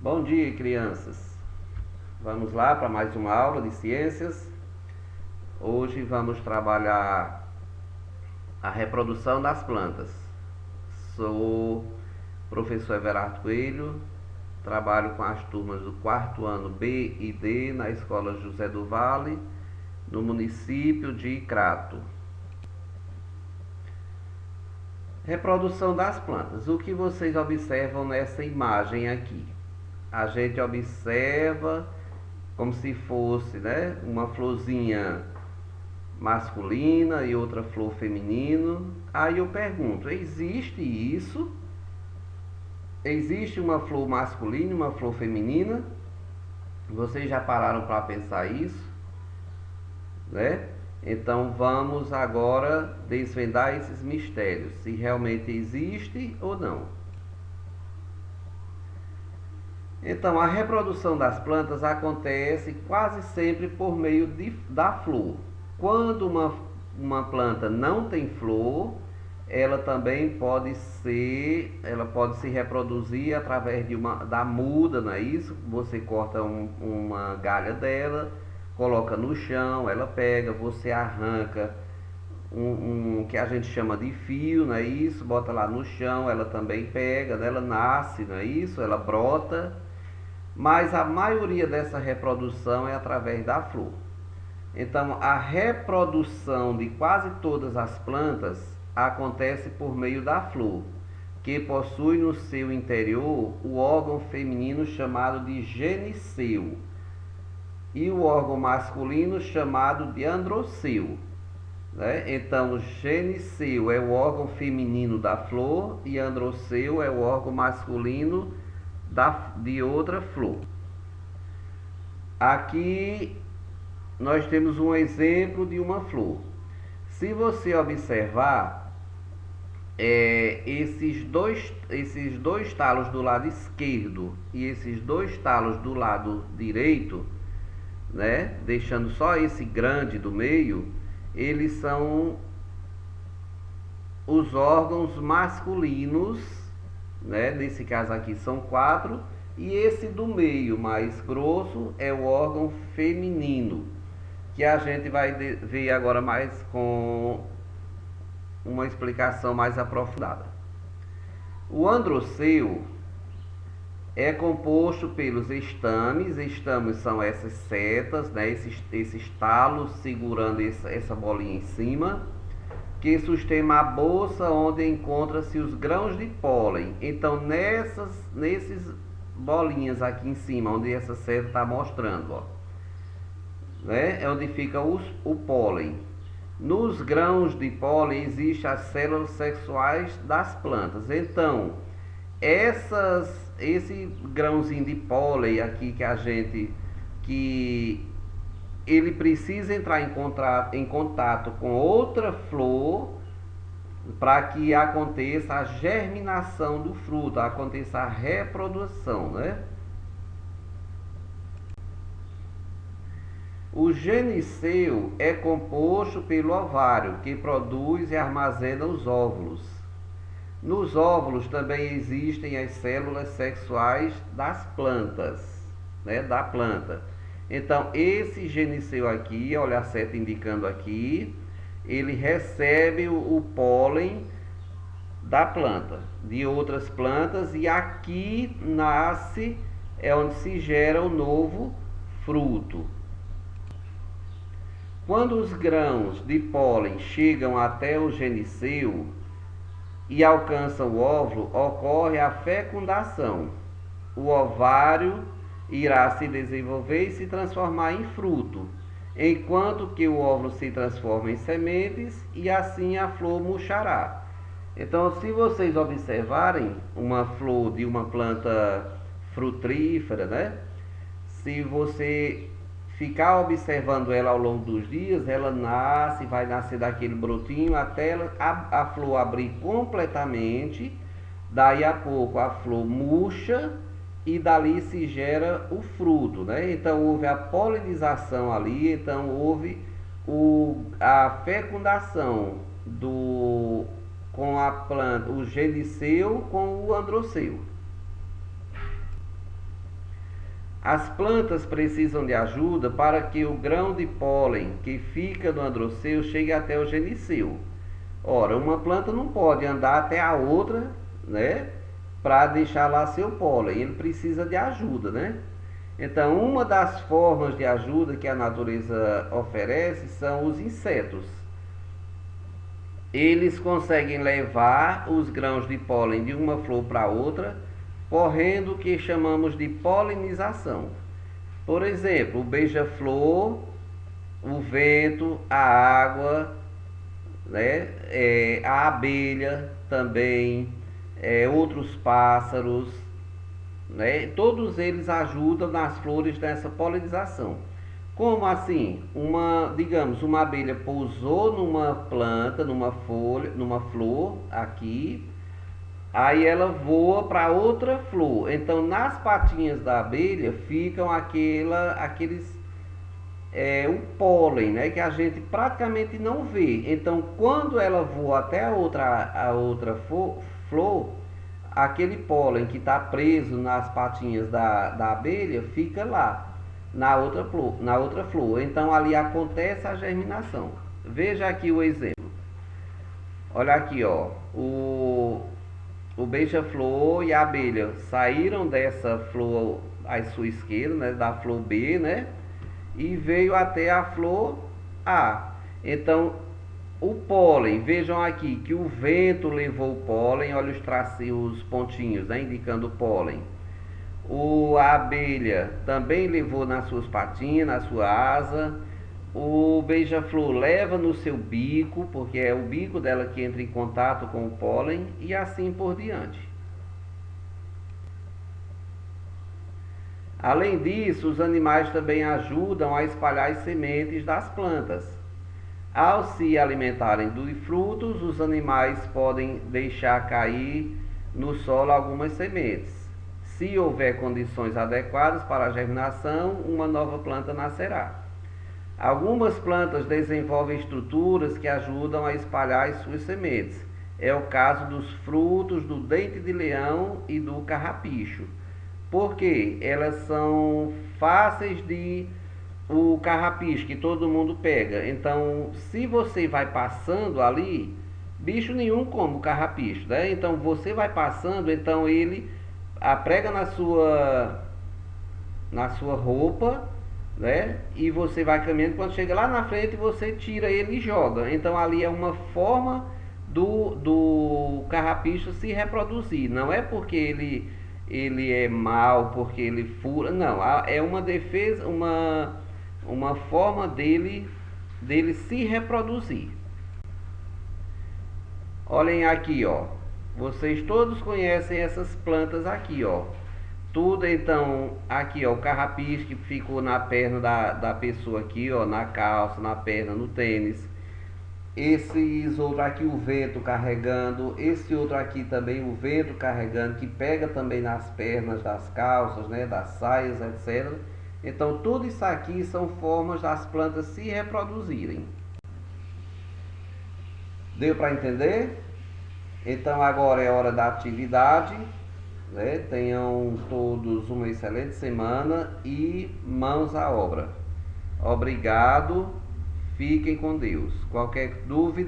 Bom dia, crianças. Vamos lá para mais uma aula de ciências. Hoje vamos trabalhar a reprodução das plantas. Sou professor Everardo Coelho, trabalho com as turmas do quarto ano B e D na Escola José do Vale, no município de Crato. Reprodução das plantas. O que vocês observam nessa imagem aqui? A gente observa como se fosse, uma florzinha masculina e outra flor feminino. Aí eu pergunto, existe isso? Existe uma flor masculina e uma flor feminina? Vocês já pararam para pensar isso? Então vamos agora desvendar esses mistérios, se realmente existe ou não. Então, a reprodução das plantas acontece quase sempre por meio da flor. Quando uma planta não tem flor, ela também pode se reproduzir através da muda, não é isso? Você corta uma galha dela, coloca no chão, ela pega, você arranca um que a gente chama de fio, não é isso? Bota lá no chão, ela também pega, ela nasce, não é isso? Ela brota. Mas a maioria dessa reprodução é através da flor. Então, a reprodução de quase todas as plantas acontece por meio da flor, que possui no seu interior o órgão feminino chamado de gineceu e o órgão masculino chamado de androceu. Então, o gineceu é o órgão feminino da flor e androceu é o órgão masculino de outra flor. Aqui nós temos um exemplo de uma flor. Se você observar esses dois talos do lado esquerdo e esses dois talos do lado direito, deixando só esse grande do meio, eles são os órgãos masculinos. Nesse caso aqui são 4, e esse do meio mais grosso é o órgão feminino, que a gente vai ver agora mais com uma explicação mais aprofundada. O androceu é composto pelos estames. Estames são essas setas, esses talos segurando essa bolinha em cima, que sustenta a bolsa onde encontra-se os grãos de pólen. Então, nesses bolinhas aqui em cima, onde essa seta está mostrando, é onde fica o pólen. Nos grãos de pólen existem as células sexuais das plantas. Então, esse grãozinho de pólen aqui que ele precisa entrar em contato com outra flor para que aconteça a germinação do fruto, aconteça a reprodução, O gineceu é composto pelo ovário, que produz e armazena os óvulos. Nos óvulos também existem as células sexuais das plantas, da planta. Então, esse gineceu aqui, olha a seta indicando aqui, ele recebe o pólen da planta, de outras plantas, e aqui nasce, é onde se gera o novo fruto. Quando os grãos de pólen chegam até o gineceu e alcançam o óvulo, ocorre a fecundação. O ovário irá se desenvolver e se transformar em fruto, enquanto que o óvulo se transforma em sementes e assim a flor murchará. Então, se vocês observarem uma flor de uma planta frutífera, se você ficar observando ela ao longo dos dias, ela vai nascer daquele brotinho até a flor abrir completamente. Daí a pouco a flor murcha e dali se gera o fruto, Então houve a polinização ali, então houve a fecundação com a planta, o gineceu com o androceu. As plantas precisam de ajuda para que o grão de pólen que fica no androceu chegue até o geniceu. Ora, uma planta não pode andar até a outra, né, para deixar lá seu pólen. Ele precisa de ajuda, né? Então, uma das formas de ajuda que a natureza oferece são os insetos. Eles conseguem levar os grãos de pólen de uma flor para outra, correndo o que chamamos de polinização. Por exemplo, o beija-flor, o vento, a água, né? A abelha também, outros pássaros, né? Todos eles ajudam nas flores nessa polinização. Como assim? Digamos, uma abelha pousou numa planta, numa folha, numa flor aqui, aí ela voa para outra flor. Então, nas patinhas da abelha ficam o pólen, né, que a gente praticamente não vê. Então, quando ela voa até a outra flor, aquele pólen que está preso nas patinhas da abelha fica lá na outra flor. Então, ali acontece a germinação. Veja aqui o exemplo. Olha aqui, ó, o beija-flor e a abelha saíram dessa flor à sua esquerda, né, da flor B, né, e veio até a flor A. Então, o pólen, vejam aqui que o vento levou o pólen, olha os pontinhos, né, indicando o pólen. A abelha também levou nas suas patinhas, na sua asa. O beija-flor leva no seu bico, porque é o bico dela que entra em contato com o pólen, e assim por diante. Além disso, os animais também ajudam a espalhar as sementes das plantas. Ao se alimentarem dos frutos, os animais podem deixar cair no solo algumas sementes. Se houver condições adequadas para a germinação, uma nova planta nascerá. Algumas plantas desenvolvem estruturas que ajudam a espalhar as suas sementes. É o caso dos frutos do dente de leão e do carrapicho. Porque elas são fáceis o carrapicho que todo mundo pega. Então, se você vai passando ali, bicho nenhum come o carrapicho, né? Então, você vai passando, então ele prega na sua roupa, né? E você vai caminhando, quando chega lá na frente você tira ele e joga. Então ali é uma forma do carrapicho se reproduzir. Não é porque ele é mau, porque ele fura, não. É uma defesa, uma forma dele se reproduzir. Olhem aqui, ó. Vocês todos conhecem essas plantas aqui, ó. Tudo, então, aqui, ó, o carrapicho que ficou na perna da pessoa aqui, ó, na calça, na perna, no tênis. Esses outros aqui, o vento carregando. Esse outro aqui também, o vento carregando, que pega também nas pernas das calças, né, das saias, etc. Então, tudo isso aqui são formas das plantas se reproduzirem. Deu para entender? Então, agora é hora da atividade. Né? Tenham todos uma excelente semana e mãos à obra. Obrigado, fiquem com Deus. Qualquer dúvida